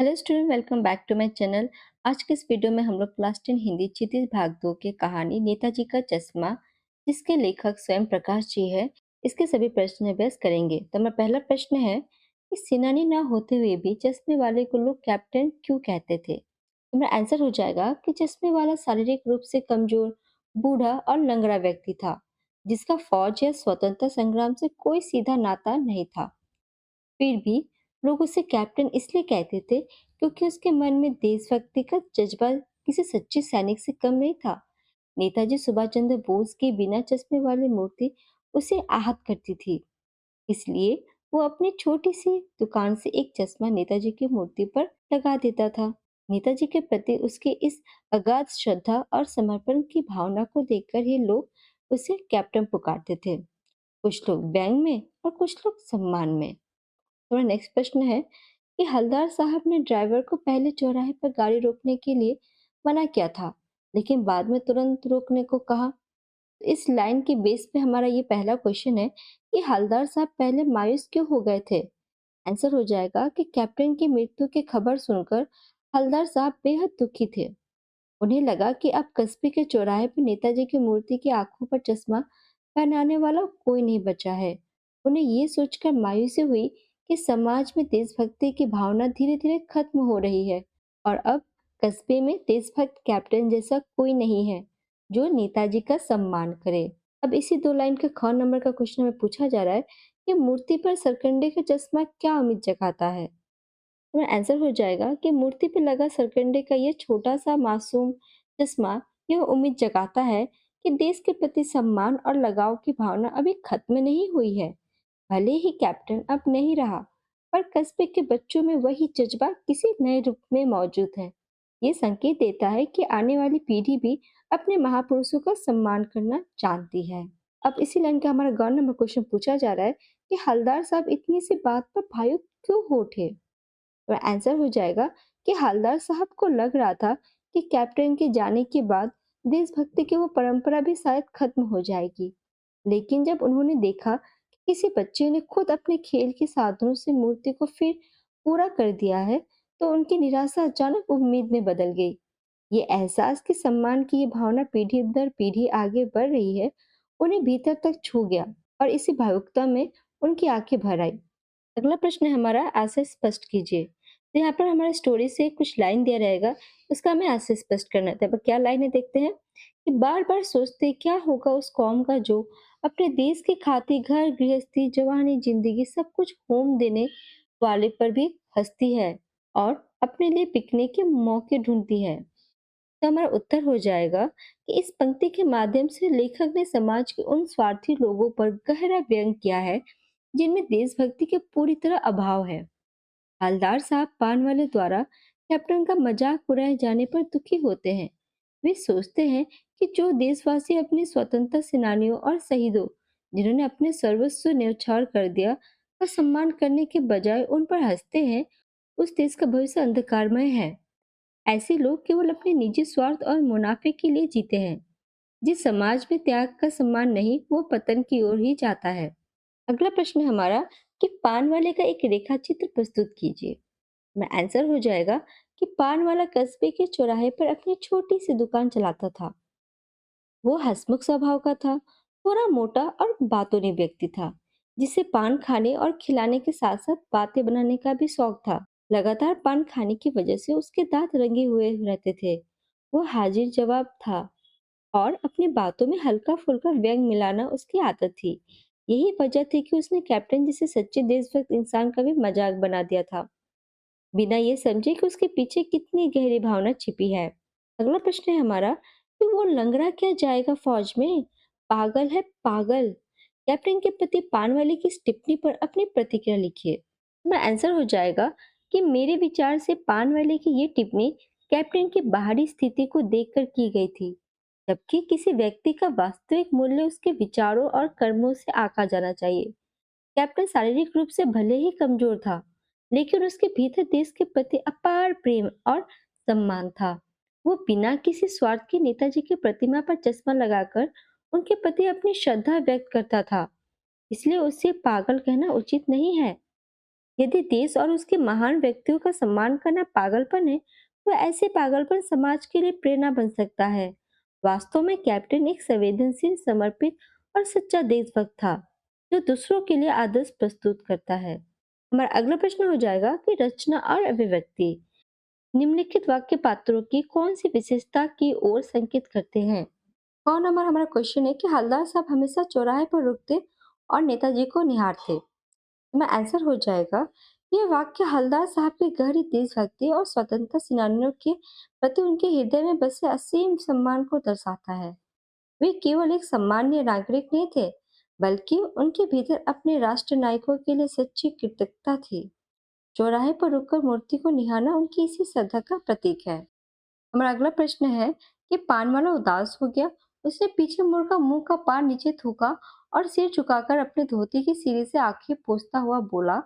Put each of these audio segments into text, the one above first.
Hello student, welcome back to my channel. आज के इस वीडियो में हम लोग क्लास 10 हिंदी क्षितिज भाग 2 की कहानी नेताजी का चश्मा, जिसके लेखक स्वयं प्रकाश जी है, इसके सभी प्रश्न अभ्यास करेंगे। तो हमारा पहला प्रश्न है कि सेनानी ना होते हुए भी चश्मे वाले को लोग कैप्टन क्यों कहते थे। हमारा आंसर हो जाएगा कि चश्मे वाला शारीरिक रूप से कमजोर, बूढ़ा और लंगड़ा व्यक्ति था, जिसका फौज या स्वतंत्रता संग्राम से कोई सीधा नाता नहीं था। फिर भी लोग उसे कैप्टन इसलिए कहते थे क्योंकि उसके मन में देशभक्ति का जज्बा किसी सच्चे सैनिक से कम नहीं था। नेताजी सुभाष चंद्र बोस की बिना चश्मे वाली मूर्ति उसे आहत करती थी, इसलिए वो अपनी छोटी सी दुकान से एक चश्मा नेताजी की मूर्ति पर लगा देता था। नेताजी के प्रति उसके इस अगाध श्रद्धा और समर्पण की भावना को देखकर ही लोग उसे कैप्टन पुकारते थे। कुछ लोग व्यंग में और कुछ लोग सम्मान में। हमारा नेक्स्ट प्रश्न है कि हलदार साहब ने ड्राइवर को पहले चौराहे पर गाड़ी रोकने के लिए मना किया था, लेकिन बाद में तुरंत रोकने को कहा। तो इस लाइन के बेस पे हमारा ये पहला क्वेश्चन है कि हलदार साहब पहले मायूस क्यों हो गए थे। आंसर हो जाएगा कि कैप्टन की मृत्यु की खबर सुनकर हलदार साहब बेहद दुखी थे। उन्हें लगा कि अब कस्बे के चौराहे पर नेताजी की मूर्ति की आंखों पर चश्मा पहनाने वाला कोई नहीं बचा है। उन्हें ये सोचकर मायूसी हुई कि समाज में देशभक्ति की भावना धीरे धीरे खत्म हो रही है और अब कस्बे में देशभक्त कैप्टन जैसा कोई नहीं है जो नेताजी का सम्मान करे। अब इसी दो लाइन के ख नंबर का क्वेश्चन में पूछा जा रहा है कि मूर्ति पर सरकंडे का चश्मा क्या उम्मीद जगाता है। तो आंसर हो जाएगा कि मूर्ति पे लगा सरकंडे का ये छोटा सा मासूम चश्मा यह उम्मीद जगाता है कि देश के प्रति सम्मान और लगाव की भावना अभी खत्म नहीं हुई है। भले ही कैप्टन अब नहीं रहा, पर कस्बे के बच्चों में वही जज्बा किसी नए रूप में मौजूद है। ये संकेत देता है कि आने वाली पीढ़ी भी अपने महापुरुषों का सम्मान करना जानती है। अब इसी लाइन का हमारा गौर नंबर क्वेश्चन पूछा जा रहा है कि हलदार साहब इतनी सी बात पर भावुक क्यों हो उठे। और आंसर हो जाएगा कि हवलदार साहब को लग रहा था कि कैप्टन के जाने के बाद देशभक्ति की वो परंपरा भी शायद खत्म हो जाएगी। लेकिन जब उन्होंने देखा कि किसी बच्चे ने खुद अपने खेल के साधनों से मूर्ति को फिर पूरा कर दिया है, तो उनकी निराशा अचानक उम्मीद में बदल गई। ये एहसास कि सम्मान की ये भावना पीढ़ी दर पीढ़ी आगे बढ़ रही है, उन्हें भीतर तक छू गया और इसी भावुकता में उनकी आंखें भर आई। अगला प्रश्न है हमारा, आशय स्पष्ट कीजिए। तो यहाँ पर हमारे स्टोरी से कुछ लाइन दिया रहेगा, उसका हमें आशय स्पष्ट करना है। तो अब क्या लाइन है देखते हैं कि बार बार सोचते क्या होगा उस कौम का जो अपने देश की खातिर घर गृहस्थी जवानी जिंदगी सब कुछ होम देने वाले पर भी हंसती है और अपने लिए बिकने के मौके ढूंढती है। तो हमारा उत्तर हो जाएगा कि इस पंक्ति के माध्यम से लेखक ने समाज के उन स्वार्थी लोगों पर गहरा व्यंग किया है जिनमें देशभक्ति के पूरी तरह अभाव है। हवलदार साहब पान वाले द्वारा कैप्टन का मजाक उड़ाए जाने पर दुखी होते हैं। वे सोचते हैं कि जो देशवासी अपने स्वतंत्रता सेनानियों और शहीदों, जिन्होंने अपने सर्वस्व न्यौछावर कर दिया, का सम्मान करने के बजाय उन पर हंसते हैं, उस देश का भविष्य अंधकारमय है। ऐसे लोग केवल अपने निजी स्वार्थ और मुनाफे के लिए जीते हैं। जिस समाज में त्याग का सम्मान नहीं, वो पतन की ओर ही जाता है। अगला प्रश्न है हमारा कि पान वाले का एक रेखा चित्र प्रस्तुत कीजिए। मैं आंसर हो जाएगा कि पान वाला कस्बे के चौराहे पर अपनी छोटी सी दुकान चलाता था। वो हंसमुख स्वभाव का था, थोड़ा मोटा और बातूनी व्यक्ति था, जिसे पान खाने और खिलाने के साथ साथ बातें बनाने का भी शौक था। लगातार पान खाने की वजह से उसके दांत रंगे हुए रहते थे। वो हाजिर जवाब था और अपनी बातों में हल्का फुल्का व्यंग मिलाना उसकी आदत थी। यही वजह थी कि उसने कैप्टन जैसे सच्चे देशभक्त इंसान का भी मजाक बना दिया था, बिना ये समझे कि उसके पीछे कितनी गहरी भावना छिपी है। अगला प्रश्न है हमारा कि वो लंगड़ा क्या जाएगा फौज में, पागल है पागल। कैप्टन के प्रति पान वाले की इस टिप्पणी पर अपनी प्रतिक्रिया लिखिए। मैं आंसर हो जाएगा कि मेरे विचार से पान वाले की ये टिप्पणी कैप्टन की बाहरी स्थिति को देखकर की गई थी, जबकि किसी व्यक्ति का वास्तविक मूल्य उसके विचारों और कर्मों से आका जाना चाहिए। कैप्टन शारीरिक रूप से भले ही कमजोर था, लेकिन उसके भीतर देश के प्रति अपार प्रेम और सम्मान था। वो बिना किसी स्वार्थ के नेताजी की प्रतिमा पर चश्मा लगाकर उनके प्रति अपनी श्रद्धा व्यक्त करता था। इसलिए उसे पागल कहना उचित नहीं है। यदि देश और उसके महान व्यक्तियों का सम्मान करना पागलपन है, तो ऐसे पागलपन समाज के लिए प्रेरणा बन सकता है। वास्तव में कैप्टन एक संवेदनशील, समर्पित और सच्चा देशभक्त था, जो दूसरों के लिए आदर्श प्रस्तुत करता है। हमारा अगला प्रश्न हो जाएगा कि रचना और अभिव्यक्ति। निम्नलिखित वाक्य पात्रों की कौन सी विशेषता की ओर संकेत करते हैं? और नंबर हमारा क्वेश्चन है कि हवलदार साहब हमेशा चौराहे पर रुकते और नेताजी को निहारते। में आंसर हो जाएगा, ये वाक्य हवलदार साहब की गहरी देशभक्ति और स्वतंत्रता सेनानियों के प्रति उनके हृदय में बसे असीम सम्मान को दर्शाता है। वे केवल एक सामान्य नागरिक नहीं थे, बल्कि उनके भीतर अपने राष्ट्र नायकों के लिए सच्ची कृतज्ञता थी। चौराहे पर रुककर मूर्ति को निहारना उनकी इसी श्रद्धा का प्रतीक है। हमारा अगला प्रश्न है कि पान वाला उदास हो गया। उसने पीछे मुड़कर मुंह का पान नीचे थूका और सिर झुकाकर अपने धोती की सीढ़ी से आंखें पोंछता हुआ बोला,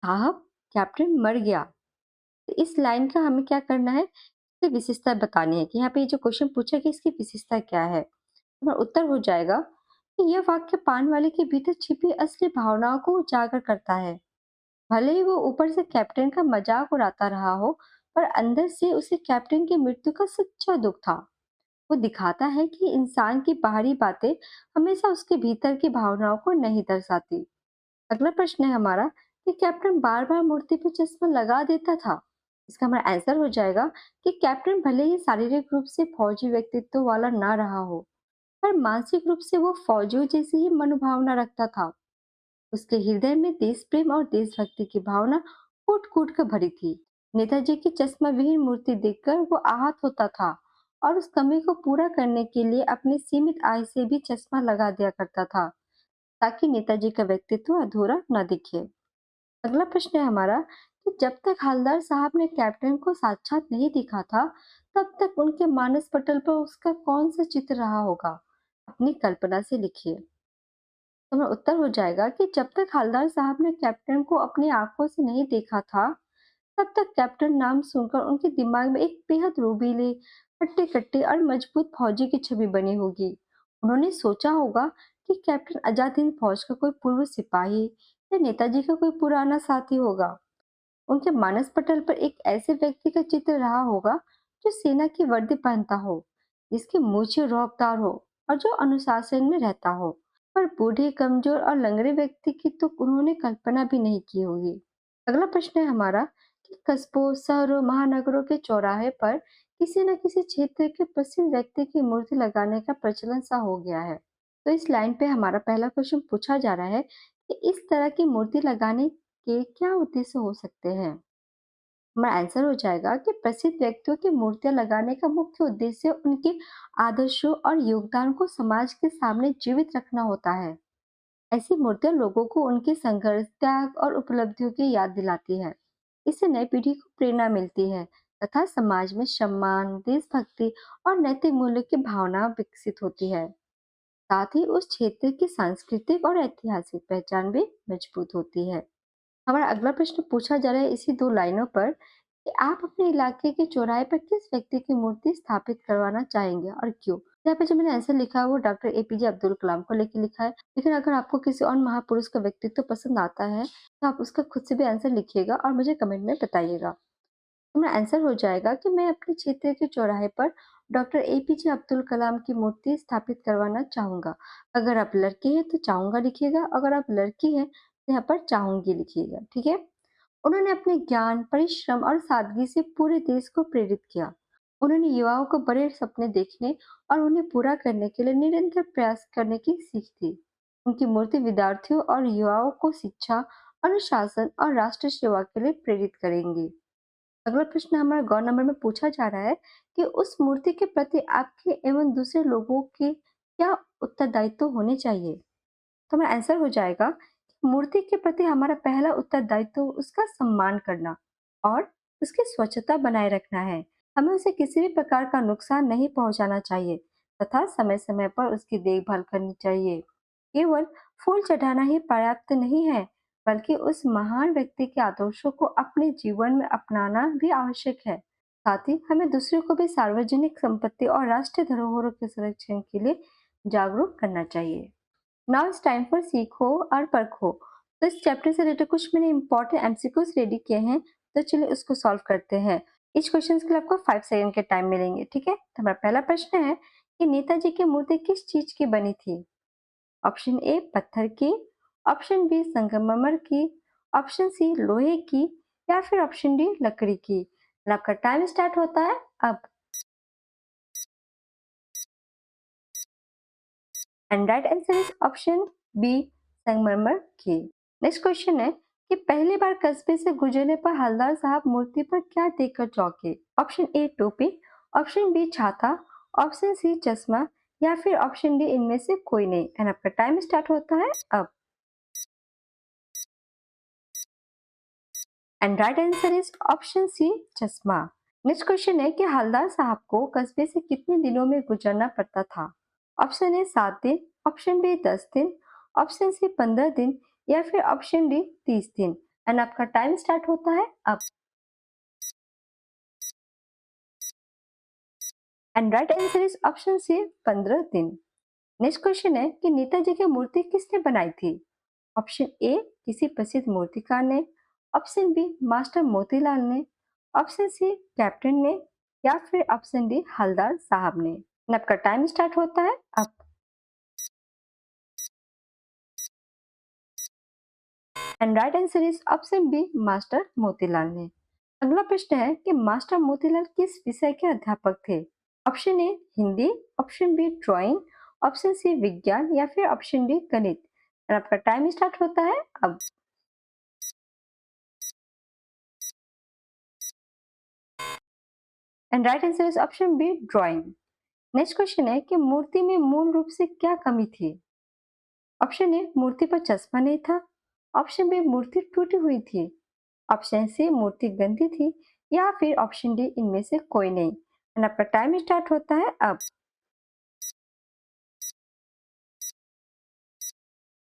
साहब, कैप्टन मर गया। तो इस लाइन का हमें क्या करना है? इसकी विशेषता बतानी है कि यहाँ पे ये जो क्वेश्चन पूछा कि इसकी विशेषता क्या है। हमारा उत्तर हो जाएगा कि यह वाक्य पान वाले के भीतर छिपी असली भावनाओं को उजागर करता है। भले ही वो ऊपर से कैप्टन का मजाक उड़ाता रहा हो, पर अंदर से उसे कैप्टन की मृत्यु का सच्चा दुख था। वो दिखाता है कि इंसान की बाहरी बातें हमेशा उसके भीतर की भावनाओं को नहीं दर्शाती। अगला प्रश्न है हमारा कि कैप्टन बार बार मूर्ति पर चश्मा लगा देता था। इसका हमारा आंसर हो जाएगा कि कैप्टन भले ही शारीरिक रूप से फौजी व्यक्तित्व वाला ना रहा हो, पर मानसिक रूप से वो फौजियों जैसी ही मनोभावना रखता था। उसके हृदय में देश प्रेम और देशभक्ति की भावना कूट कूट कर भरी थी। नेताजी की चश्मा विहीन मूर्ति देखकर वो आहत होता था और उस कमी को पूरा करने के लिए अपनी सीमित आय से भी चश्मा लगा दिया करता था, ताकि नेताजी का व्यक्तित्व अधूरा न दिखे। अगला प्रश्न है हमारा कि जब तक हवलदार साहब ने कैप्टन को साक्षात नहीं देखा था, तब तक उनके मानस पटल पर उसका कौन सा चित्र रहा होगा? अपनी कल्पना से लिखिए। तो मेरा उत्तर हो जाएगा कि जब तक हवलदार साहब ने कैप्टन को अपनी आंखों से नहीं देखा था, तब तक कैप्टन नाम सुनकर उनके दिमाग में एक बेहद रोबीले, हट्टे-कट्टे और मजबूत फौजी की छवि बनी होगी। उन्होंने सोचा होगा कि कैप्टन आजाद हिंद फौज का कोई पूर्व सिपाही या नेताजी का कोई पुराना साथी होगा। उनके मानस पटल पर एक ऐसे व्यक्ति का चित्र रहा होगा जो सेना की वर्दी पहनता हो, जिसकी मूछें रौबदार हो और जो अनुशासन में रहता हो। पर बूढ़े, कमजोर और लंगड़े व्यक्ति की तो उन्होंने कल्पना भी नहीं की होगी। अगला प्रश्न है हमारा कि कस्बों, शहरों, महानगरों के चौराहे पर किसी न किसी क्षेत्र के प्रसिद्ध व्यक्ति की मूर्ति लगाने का प्रचलन सा हो गया है। तो इस लाइन पे हमारा पहला क्वेश्चन पूछा जा रहा है कि इस तरह की मूर्ति लगाने के क्या उद्देश्य हो सकते हैं? हमारा आंसर हो जाएगा कि प्रसिद्ध व्यक्तियों की मूर्तियां लगाने का मुख्य उद्देश्य उनके आदर्शों और योगदान को समाज के सामने जीवित रखना होता है। ऐसी मूर्तियां लोगों को उनके संघर्ष, त्याग और उपलब्धियों की याद दिलाती है। इससे नई पीढ़ी को प्रेरणा मिलती है तथा समाज में सम्मान, देशभक्ति और नैतिक मूल्य की भावना विकसित होती है। साथ ही उस क्षेत्र की सांस्कृतिक और ऐतिहासिक पहचान भी मजबूत होती है। हमारा अगला प्रश्न पूछा जा रहा है इसी दो लाइनों पर कि आप अपने इलाके के चौराहे पर किस व्यक्ति की मूर्ति स्थापित करवाना चाहेंगे और क्यों? यहाँ पे जो मैंने आंसर लिखा है वो डॉक्टर एपीजे अब्दुल कलाम को लेके लिखा है। लेकिन अगर आपको किसी और महापुरुष का व्यक्तित्व पसंद आता है, तो आप उसका खुद से भी आंसर लिखिएगा और मुझे कमेंट में बताइएगा। तो मेरा आंसर हो जाएगा कि मैं अपने क्षेत्र के चौराहे पर डॉक्टर एपीजे अब्दुल कलाम की मूर्ति स्थापित करवाना चाहूंगा। अगर आप लड़के हैं तो चाहूंगा लिखिएगा, अगर आप लड़की हैं तो यहाँ पर चाहूंगी लिखिएगा, ठीक है? उन्होंने अपने ज्ञान, परिश्रम और सादगी से पूरे देश को प्रेरित किया। उन्होंने युवाओं को बड़े सपने देखने और उन्हें पूरा करने के लिए निरंतर प्रयास करने की सीख दी। उनकी मूर्ति विद्यार्थियों और युवाओं को शिक्षा, अनुशासन और राष्ट्र सेवा के लिए प्रेरित करेंगी। अगला प्रश्न हमारा गौ नंबर में पूछा जा रहा है कि उस मूर्ति के प्रति आपके एवं दूसरे लोगों के क्या उत्तरदायित्व होने चाहिए? तो हमारा आंसर हो जाएगा कि मूर्ति के प्रति हमारा पहला उत्तरदायित्व उसका सम्मान करना और उसकी स्वच्छता बनाए रखना है। हमें उसे किसी भी प्रकार का नुकसान नहीं पहुंचाना चाहिए तथा समय समय पर उसकी देखभाल करनी चाहिए। केवल फूल चढ़ाना ही पर्याप्त नहीं है, बल्कि उस महान व्यक्ति के आदर्शों को अपने जीवन में अपनाना भी आवश्यक है। साथ ही हमें दूसरों को भी सार्वजनिक संपत्ति और राष्ट्रीय धरोहरों के संरक्षण के लिए जागरूक करना चाहिए। नाउ इट्स टाइम फॉर सीखो और परखो। तो इस चैप्टर से रिलेटेड कुछ मैंने इंपॉर्टेंट एमसीक्यूज रेडी किए हैं, तो चलिए उसको सॉल्व करते हैं। इस क्वेश्चन के लिए आपको 5 सेकंड के टाइम मिलेंगे, ठीक है। तो हमारा पहला प्रश्न है कि नेताजी की मूर्ति किस चीज की बनी थी? ऑप्शन ए पत्थर की, ऑप्शन बी संगमरमर की, ऑप्शन सी लोहे की, या फिर ऑप्शन डी लकड़ी की। और आपका टाइम स्टार्ट होता है अब। And right answer is option B संगमरमर की। नेक्स्ट क्वेश्चन है कि पहली बार कस्बे से गुजरने पर हलदार साहब मूर्ति पर क्या देखकर चौंके? ऑप्शन ए टोपी, ऑप्शन बी छाता, ऑप्शन सी चश्मा, या फिर ऑप्शन डी इनमें से कोई नहीं। एंड आपका टाइम स्टार्ट होता है अब। And right answer is option C चश्मा। नेक्स्ट क्वेश्चन है कि हलदार साहब को कस्बे से कितने दिनों में गुजरना पड़ता था? ऑप्शन ए 7 दिन, ऑप्शन बी 10 दिन, ऑप्शन सी 15 दिन, या फिर ऑप्शन डी 30 दिन। एंड आपका टाइम स्टार्ट होता है अब। And right answer is option C 15 दिन। नेक्स्ट क्वेश्चन है कि नेताजी की मूर्ति किसने बनाई थी? ऑप्शन ए किसी प्रसिद्ध मूर्तिकार ने, ऑप्शन बी मास्टर मोतीलाल ने, ऑप्शन सी कैप्टन ने, या फिर ऑप्शन डी हलदार साहब ने। And आपका टाइम स्टार्ट होता है अब। And right answer is option B master Motilal ने। अगला प्रश्न है कि मास्टर मोतीलाल किस विषय के अध्यापक थे? Option A Hindi, option B drawing, option C विज्ञान, या फिर ऑप्शन डी गणित। और आपका टाइम स्टार्ट होता है अब। And right answer is option B drawing. Next question है कि मूर्ति में मूल रूप से क्या कमी थी? ऑप्शन ए मूर्ति पर चश्मा नहीं था, ऑप्शन बी मूर्ति टूटी हुई थी, ऑप्शन सी मूर्ति गंदी थी, या फिर ऑप्शन डी इनमें से कोई नहीं। एंड आपका टाइम स्टार्ट होता है अब।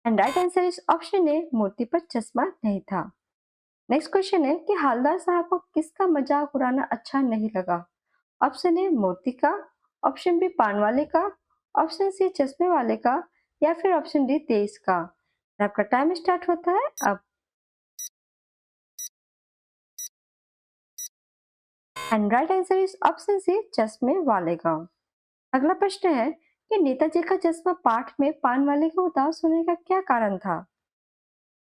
And right answer is option A मूर्ति पर चश्मा नहीं था। नेक्स्ट क्वेश्चन है कि हलदार साहब को किसका मजाक उड़ाना अच्छा नहीं लगा? ऑप्शन ए मूर्ति का, ऑप्शन बी पान वाले का, ऑप्शन सी चश्मे वाले का, या फिर ऑप्शन डी तेज का। और आपका टाइम स्टार्ट होता है अब। And right answer is option C चश्मे वाले का। अगला प्रश्न है कि नेताजी का चश्मा पाठ में पान वाले के उदास होने का क्या कारण था?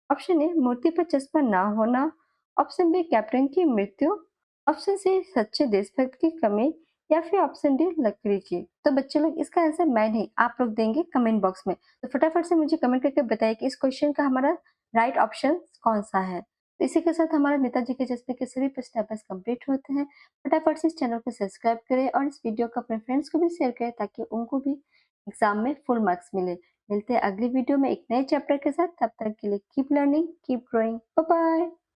ऑप्शन ए मूर्ति पर चश्मा ना होना, ऑप्शन बी कैप्टन की मृत्यु, ऑप्शन सी सच्चे देशभक्त की कमी, या फिर ऑप्शन डी लकड़ी की। तो बच्चे लोग इसका आंसर मैं नहीं आप लोग देंगे कमेंट बॉक्स में। तो फटाफट से मुझे कमेंट करके बताइए कि इस क्वेश्चन का हमारा राइट ऑप्शन कौन सा है। तो इसी के साथ हमारा नेताजी के चश्मे के सभी प्रश्न आपस कंप्लीट होते हैं। फटाफट से इस चैनल को सब्सक्राइब करें और इस वीडियो को अपने फ्रेंड्स को भी शेयर करें ताकि उनको भी एग्जाम में फुल मार्क्स मिले। मिलते हैं अगली वीडियो में एक नए चैप्टर के साथ। तब तक के लिए keep learning, keep growing, bye bye.